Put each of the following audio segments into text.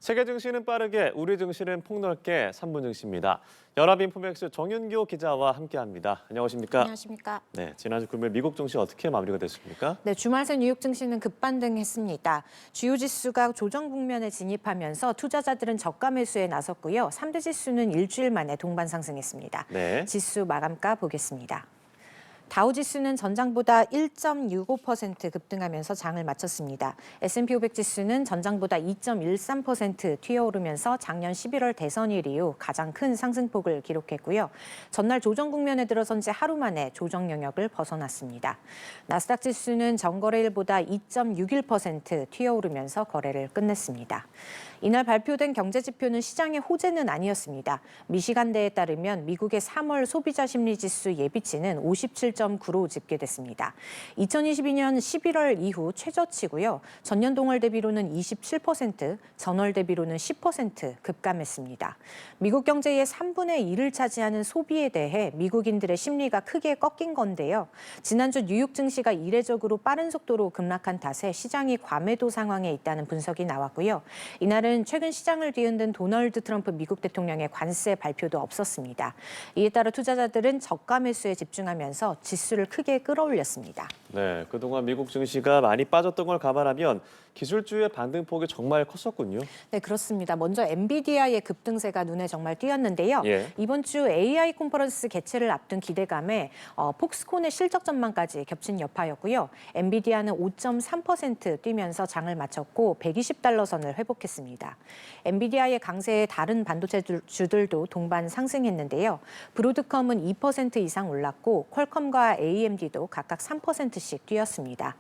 세계 증시는 빠르게, 우리 증시는 폭넓게 3분 증시입니다. 연합인포맥스 정윤교 기자와 함께합니다. 안녕하십니까? 안녕하십니까? 네, 지난주 금요일 미국 증시 어떻게 마무리가 됐습니까? 네, 주말 새 뉴욕 증시는 급반등했습니다. 주요 지수가 조정 국면에 진입하면서 투자자들은 저가 매수에 나섰고요. 3대 지수는 일주일 만에 동반 상승했습니다. 네. 지수 마감가 보겠습니다. 다우지수는 전장보다 1.65% 급등하면서 장을 마쳤습니다. S&P 500 지수는 전장보다 2.13% 튀어오르면서 작년 11월 대선일 이후 가장 큰 상승폭을 기록했고요. 전날 조정 국면에 들어선 지 하루 만에 조정 영역을 벗어났습니다. 나스닥 지수는 전거래일보다 2.61% 튀어오르면서 거래를 끝냈습니다. 이날 발표된 경제 지표는 시장의 호재는 아니었습니다. 미시간대에 따르면 미국의 3월 소비자 심리 지수 예비치는 57.9로 집계됐습니다. 2022년 11월 이후 최저치고요. 전년 동월 대비로는 27%, 전월 대비로는 10% 급감했습니다. 미국 경제의 3분의 1을 차지하는 소비에 대해 미국인들의 심리가 크게 꺾인 건데요. 지난주 뉴욕 증시가 이례적으로 빠른 속도로 급락한 탓에 시장이 과매도 상황에 있다는 분석이 나왔고요. 이날은 최근 시장을 뒤흔든 도널드 트럼프 미국 대통령의 관세 발표도 없었습니다. 이에 따라 투자자들은 저가 매수에 집중하면서 지수를 크게 끌어올렸습니다. 네, 그동안 미국 증시가 많이 빠졌던 걸 감안하면 기술주의 반등폭이 정말 컸었군요. 네, 그렇습니다. 먼저 엔비디아의 급등세가 눈에 정말 띄었는데요. 예. 이번 주 AI 컨퍼런스 개최를 앞둔 기대감에 폭스콘의 실적 전망까지 겹친 여파였고요. 엔비디아는 5.3% 뛰면서 장을 마쳤고 120달러 선을 회복했습니다. 엔비디아의 강세에 다른 반도체 주들도 동반 상승했는데요. 브로드컴은 2% 이상 올랐고 퀄컴과 AMD도 각각 3%씩 뛰었습니다.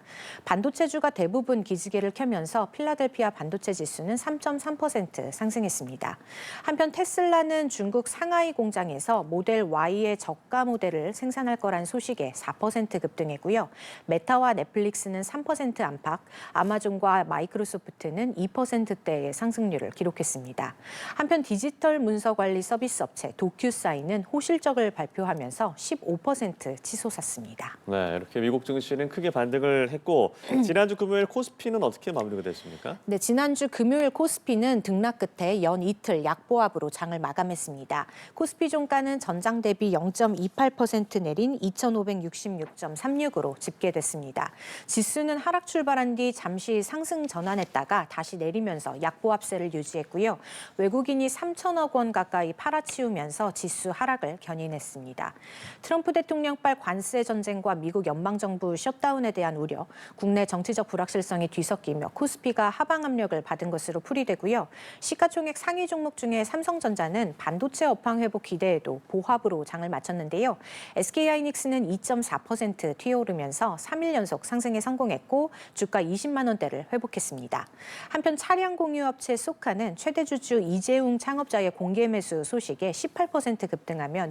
반도체주가 대부분 기지개를 켜면서 필라델피아 반도체 지수는 3.3% 상승했습니다. 한편 테슬라는 중국 상하이 공장에서 모델 Y의 저가 모델을 생산할 거란 소식에 4% 급등했고요. 메타와 넷플릭스는 3% 안팎, 아마존과 마이크로소프트는 2%대의 상승률을 기록했습니다. 한편 디지털 문서 관리 서비스 업체 도큐사인은 호실적을 발표하면서 15% 치솟았습니다. 네, 이렇게 미국 증시는 크게 반등을 했고 지난주 금요일 코스피는 어떻게 마무리가 됐습니까? 네, 지난주 금요일 코스피는 등락 끝에 연 이틀 약보합으로 장을 마감했습니다. 코스피 종가는 전장 대비 0.28% 내린 2,566.36으로 집계됐습니다. 지수는 하락 출발한 뒤 잠시 상승 전환했다가 다시 내리면서 약보합세를 유지했고요. 외국인이 3천억 원 가까이 팔아치우면서 지수 하락을 견인했습니다. 트럼프 대통령발 관세 전쟁과 미국 연방정부 셧다운에 대한 우려, 국내 정치적 불확실성이 뒤섞이며 코스피가 하방 압력을 받은 것으로 풀이되고요. 시가총액 상위 종목 중에 삼성전자는 반도체 업황 회복 기대에도 보합으로 장을 마쳤는데요. SK하이닉스는 2.4% 튀어오르면서 3일 연속 상승에 성공했고 주가 20만 원대를 회복했습니다. 한편 차량 공유업체 소카는 최대 주주 이재웅 창업자의 공개 매수 소식에 18% 급등하며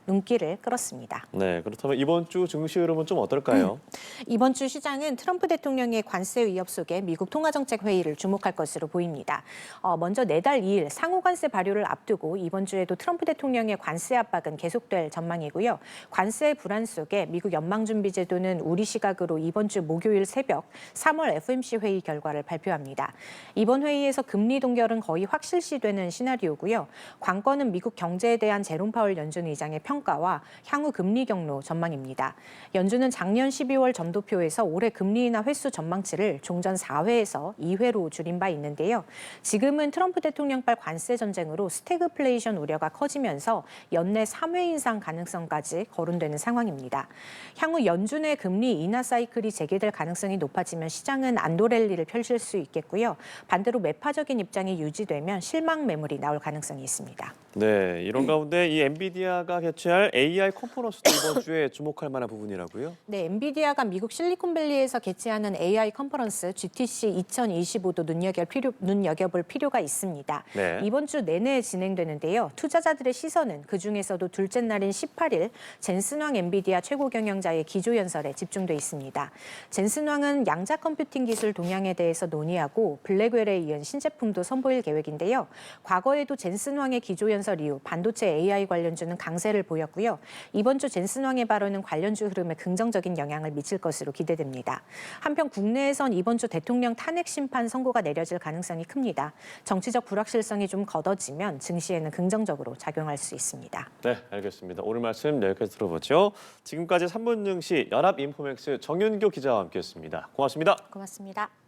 눈길을 끌었습니다. 네, 그렇다면 이번 주 증시 흐름은 좀 어떨까요? 이번 주 시장은 트럼프 대통령의 관세 위협 속에 미국 통화정책 회의를 주목할 것으로 보입니다. 먼저 내달 2일 상호관세 발효를 앞두고 이번 주에도 트럼프 대통령의 관세 압박은 계속될 전망이고요. 관세 불안 속에 미국 연방준비제도는 우리 시각으로 이번 주 목요일 새벽 3월 FOMC 회의 결과를 발표합니다. 이번 회의에서 금리 동결은 거의 확실시되는 시나리오고요. 관건은 미국 경제에 대한 제롬 파월 연준 의장의 평가와 향후 금리 경로 전망입니다. 연준은 작년 12월 점도표에서 올해 금리 인하 횟수 전망치를 종전 4회에서 2회로 줄인 바 있는데요. 지금은 트럼프 대통령발 관세 전쟁으로 스태그플레이션 우려가 커지면서 연내 3회 인상 가능성까지 거론되는 상황입니다. 향후 연준의 금리 인하 사이클이 재개될 가능성이 높아지면 시장은 안도랠리를 펼칠 수 있겠고요. 반대로 매파적인 입장이 유지되면 실망 매물이 나올 가능성이 있습니다. 네, 이런 가운데 이 엔비디아가 개최할 AI 컨퍼런스도 이번 주에 주목할 만한 부분이라고요? 네, 엔비디아가 미국 실리콘밸리에서 개최하는 AI 컨퍼런스 GTC 2025도 눈여겨볼 필요가 있습니다. 네. 이번 주 내내 진행되는데요. 투자자들의 시선은 그중에서도 둘째 날인 18일 젠슨 황 엔비디아 최고 경영자의 기조연설에 집중돼 있습니다. 젠슨 황은 양자 컴퓨팅 기술 동향에 대해서 논의하고 블랙웰에 이은 신제품도 선보일 계획인데요. 과거에도 젠슨 황의 기조연설 이후 반도체 AI 관련주는 강세를 보였고요. 이번 주 젠슨 황의 발언은 관련주 흐름에 긍정적인 영향을 미칠 것으로 기대됩니다. 한편 국내에선 이번 주 대통령 대통령 탄핵 심판 선고가 내려질 가능성이 큽니다. 정치적 불확실성이 좀 걷어지면 증시에는 긍정적으로 작용할 수 있습니다. 네, 알겠습니다. 오늘 말씀 여기까지 들어보죠. 지금까지 3분 증시 연합인포맥스 정윤교 기자와 함께했습니다. 고맙습니다. 고맙습니다.